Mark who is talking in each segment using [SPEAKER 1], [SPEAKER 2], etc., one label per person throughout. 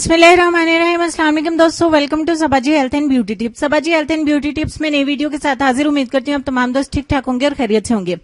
[SPEAKER 1] बिस्मिल्लाहिर्रहमानिर्रहीम। अस्सलाम वालेकुम दोस्तों, welcome to Sabaji health and beauty tips. Sabaji health and beauty tips में नई वीडियो के साथ हाजिर। उम्मीद करती हूँ आप तमाम दोस्त ठीक ठाक होंगे और खैरियत से होंगे।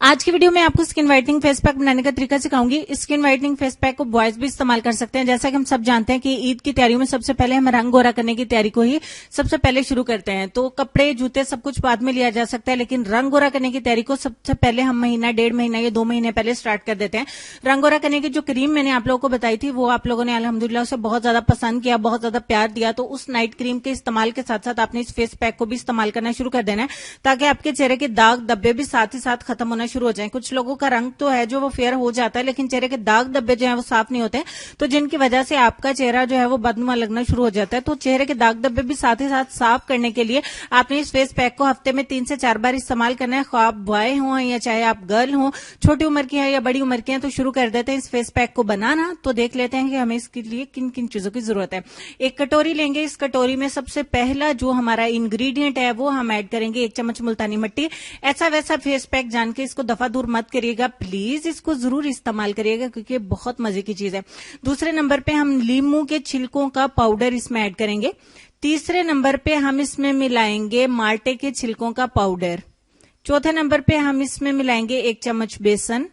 [SPEAKER 1] आज की वीडियो में आपको स्किन व्हाइटनिंग फेस पैक बनाने का तरीका सिखाऊंगी। स्किन व्हाइटनिंग फेस पैक को बॉयज भी इस्तेमाल कर सकते हैं। जैसा कि हम सब जानते हैं कि ईद की तैयारियों में सबसे पहले हम रंग गोरा करने की तैयारी को ही सबसे पहले शुरू करते हैं। तो कपड़े जूते सब कुछ बाद में लिया जा सकता है, लेकिन रंग गोरा करने की तैयारी को सबसे पहले हम महीना, 1.5 महीना या 2 महीने पहले स्टार्ट कर देते हैं। रंग गोरा करने की जो क्रीम मैंने आप लोगों को बताई थी, वो आप लोगों ने अल्हम्दुलिल्लाह उसे बहुत ज्यादा पसंद किया, बहुत ज्यादा प्यार दिया। तो उस नाइट क्रीम के इस्तेमाल के साथ साथ आपने इस फेस पैक को भी इस्तेमाल करना शुरू कर देना है, ताकि आपके चेहरे के दाग धब्बे भी साथ ही साथ खत्म होना शुरू हो जाए। कुछ लोगों का रंग तो है जो वो फेयर हो जाता है, लेकिन चेहरे के दाग धब्बे जो है वो साफ नहीं होते, तो जिनकी वजह से आपका चेहरा जो है वो बदनुमा लगना शुरू हो जाता है। तो चेहरे के दाग धब्बे भी साथ ही साथ साफ करने के लिए आपने इस फेस पैक को हफ्ते में 3 से 4 बार इस्तेमाल करना है। ख्वाह आप बॉय हो या चाहे आप गर्ल हो, छोटी उम्र की है या बड़ी उम्र की है। तो शुरू कर देते हैं इस फेस पैक को बनाना। तो देख लेते हैं कि हमें इसके लिए किन किन चीजों की जरूरत है। एक कटोरी लेंगे। इस कटोरी में सबसे पहला जो हमारा इंग्रेडिएंट है वो हम ऐड करेंगे 1 चम्मच मुल्तानी मिट्टी। ऐसा वैसा फेस पैक जान के इसको दफा दूर मत करिएगा, प्लीज इसको जरूर इस्तेमाल करिएगा, क्योंकि बहुत मजे की चीज है। दूसरे नंबर पे हम लीमू के छिलकों का पाउडर इसमें ऐड करेंगे। तीसरे नंबर पे हम इसमें मिलाएंगे माल्टे के छिलकों का पाउडर। चौथे नंबर पे हम इसमें मिलाएंगे 1 चम्मच बेसन।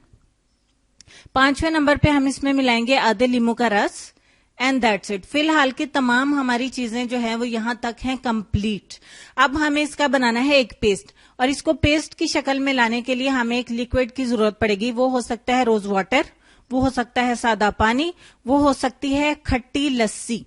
[SPEAKER 1] 5वें नंबर पे हम इसमें मिलाएंगे आधे लीमू का रस। And that's it. फिलहाल की तमाम हमारी चीजें जो है वो यहां तक हैं कंप्लीट। अब हमें इसका बनाना है एक पेस्ट, और इसको पेस्ट की शक्ल में लाने के लिए हमें एक लिक्विड की जरूरत पड़ेगी। वो हो सकता है रोज वाटर, वो हो सकता है सादा पानी, वो हो सकती है खट्टी लस्सी,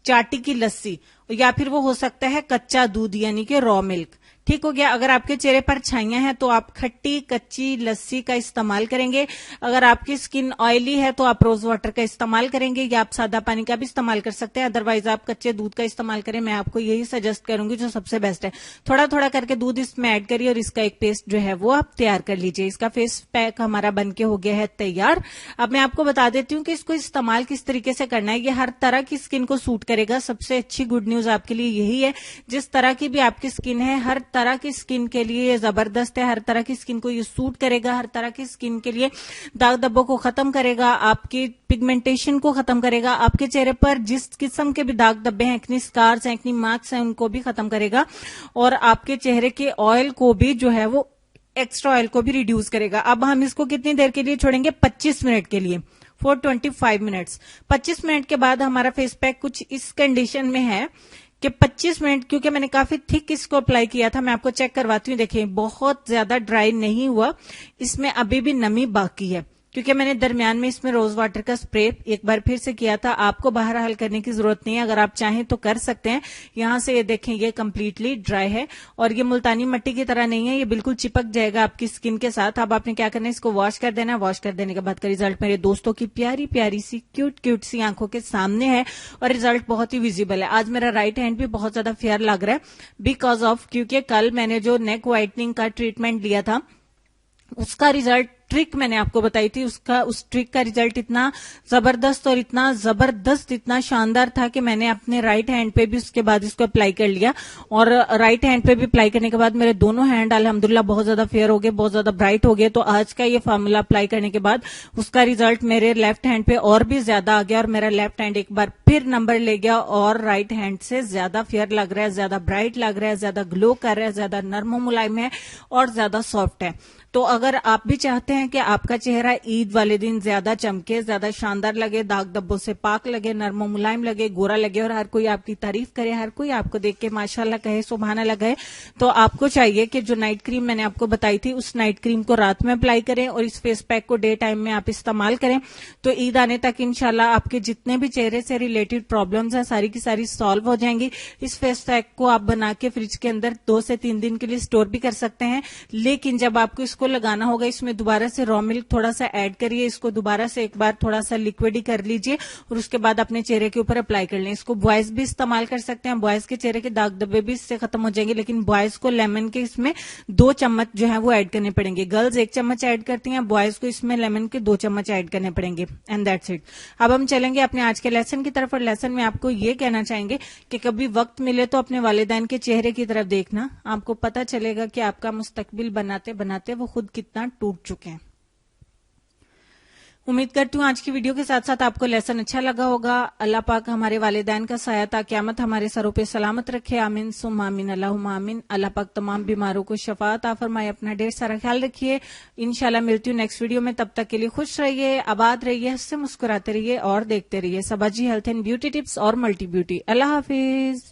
[SPEAKER 1] चाटी की लस्सी, या फिर वो हो सकता है कच्चा दूध यानी कि रॉ मिल्क। ठीक हो गया। अगर आपके चेहरे पर छाइयां हैं तो आप खट्टी कच्ची लस्सी का इस्तेमाल करेंगे। अगर आपकी स्किन ऑयली है तो आप रोज वाटर का इस्तेमाल करेंगे, या आप सादा पानी का भी इस्तेमाल कर सकते हैं। अदरवाइज आप कच्चे दूध का इस्तेमाल करें। मैं आपको यही सजेस्ट करूंगी जो सबसे बेस्ट है। थोड़ा थोड़ा करके दूध इसमें ऐड करिए और इसका एक पेस्ट जो है वो आप तैयार कर लीजिए। इसका फेस पैक हमारा बनके हो गया है तैयार। अब मैं आपको बता देती हूँ कि इसको इस्तेमाल किस तरीके से करना है। ये हर तरह की स्किन को सूट करेगा। सबसे अच्छी गुड न्यूज आपके लिए यही है, जिस तरह की भी आपकी स्किन है, हर तरह की स्किन के लिए ये जबरदस्त है। हर तरह की स्किन को ये सूट करेगा। हर तरह की स्किन के लिए दाग धब्बों को खत्म करेगा, आपकी पिगमेंटेशन को खत्म करेगा, आपके चेहरे पर जिस किस्म के भी दाग धब्बे हैं, एक्नी स्कार्स हैं, एक्नी मार्क्स हैं, उनको भी खत्म करेगा, और आपके चेहरे के ऑयल को भी जो है वो एक्स्ट्रा ऑयल को भी रिड्यूस करेगा। अब हम इसको कितनी देर के लिए छोड़ेंगे? 25 मिनट के लिए, फॉर 25 मिनट्स। 25 मिनट के बाद हमारा फेस पैक कुछ इस कंडीशन में है कि 25 मिनट, क्योंकि मैंने काफी थिक इसको अप्लाई किया था। मैं आपको चेक करवाती हूँ। देखिए बहुत ज्यादा ड्राई नहीं हुआ, इसमें अभी भी नमी बाकी है, क्योंकि मैंने दरमियान में इसमें रोज वाटर का स्प्रे एक बार फिर से किया था। आपको बाहर हल करने की जरूरत नहीं है, अगर आप चाहें तो कर सकते हैं। यहां से ये देखें, ये कंप्लीटली ड्राई है, और ये मुल्तानी मिट्टी की तरह नहीं है, ये बिल्कुल चिपक जाएगा आपकी स्किन के साथ। अब आपने क्या करना है, इसको वॉश कर देना है। वॉश कर देने के बाद का रिजल्ट मेरे दोस्तों की प्यारी प्यारी सी क्यूट क्यूट सी आंखों के सामने है, और रिजल्ट बहुत ही विजिबल है। आज मेरा राइट हैंड भी बहुत ज्यादा फेयर लग रहा है, बिकॉज ऑफ क्योंकि कल मैंने जो नेक व्हाइटनिंग का ट्रीटमेंट लिया था, उसका रिजल्ट, ट्रिक मैंने आपको बताई थी, उस ट्रिक का रिजल्ट इतना जबरदस्त और इतना शानदार था कि मैंने अपने राइट हैंड पे भी उसके बाद इसको अप्लाई कर लिया, और राइट हैंड पे भी अप्लाई करने के बाद मेरे दोनों हैंड अल्हम्दुलिल्लाह बहुत ज्यादा फेयर हो गए, बहुत ज्यादा ब्राइट हो गए। तो आज का ये फार्मूला अप्लाई करने के बाद उसका रिजल्ट मेरे लेफ्ट हैंड पे और भी ज्यादा आ गया, और मेरा लेफ्ट हैंड एक बार फिर नंबर ले गया, और राइट हैंड से ज्यादा फेयर लग रहा है, ज्यादा ब्राइट लग रहा है, ज्यादा ग्लो कर रहा है, ज्यादा नर्म मुलायम है, और ज्यादा सॉफ्ट है। तो अगर आप भी चाहते हैं कि आपका चेहरा ईद वाले दिन ज्यादा चमके, ज्यादा शानदार लगे, दाग धब्बों से पाक लगे, नरम मुलायम लगे, गोरा लगे, और हर कोई आपकी तारीफ करे, हर कोई आपको देख के माशाल्लाह कहे, सुभान अल्लाह कहे, तो आपको चाहिए कि जो नाइट क्रीम मैंने आपको बताई थी, उस नाइट क्रीम को रात में अप्लाई करें, और इस फेस पैक को डे टाइम में आप इस्तेमाल करें। तो ईद आने तक इंशाल्लाह आपके जितने भी चेहरे से रिलेटेड प्रॉब्लम्स हैं, सारी की सारी सॉल्व हो जाएंगी। इस फेस पैक को आप बना के फ्रिज के अंदर 2 से 3 दिन के लिए स्टोर भी कर सकते हैं, लेकिन जब आपको इसको लगाना होगा, इसमें दोबारा से रॉ मिल्क थोड़ा सा ऐड करिए, इसको दोबारा से एक बार थोड़ा सा लिक्विड ही कर लीजिए, और उसके बाद अपने चेहरे के ऊपर अप्लाई कर लें। इसको बॉयज भी इस्तेमाल कर सकते हैं, बॉयज के चेहरे के दाग धब्बे भी इससे खत्म हो जाएंगे, लेकिन बॉयज को लेमन के इसमें 2 चम्मच जो है वो ऐड करने पड़ेंगे। गर्ल्स 1 चम्मच ऐड करती हैं, बॉयज को इसमें लेमन के 2 चम्मच ऐड करने पड़ेंगे। And that's it. अब हम चलेंगे अपने आज के लेसन की तरफ, और लेसन में आपको ये कहना चाहेंगे कि कभी वक्त मिले तो अपने वालिदैन के चेहरे की तरफ देखना, आपको पता चलेगा कि आपका मुस्तकबिल बनाते बनाते वो खुद कितना टूट चुके हैं। उम्मीद करती हूँ आज की वीडियो के साथ साथ आपको लेसन अच्छा लगा होगा। अल्लाह पाक हमारे वालिदैन का सहायता क़यामत हमारे सरों पे सलामत रखे। आमीन सुम्मा आमीन अल्लाहुम्मा आमीन। अल्लाह पाक तमाम बीमारों को शफा अता फरमाए। अपना ढेर सारा ख्याल रखिए। इंशाल्लाह मिलती हूँ नेक्स्ट वीडियो में। तब तक के लिए खुश रहिए, आबाद रहिए, हंसते मुस्कुराते रहिए और देखते रहिए सबाजी हेल्थ एंड ब्यूटी टिप्स और मल्टी ब्यूटी। अल्लाह हाफिज।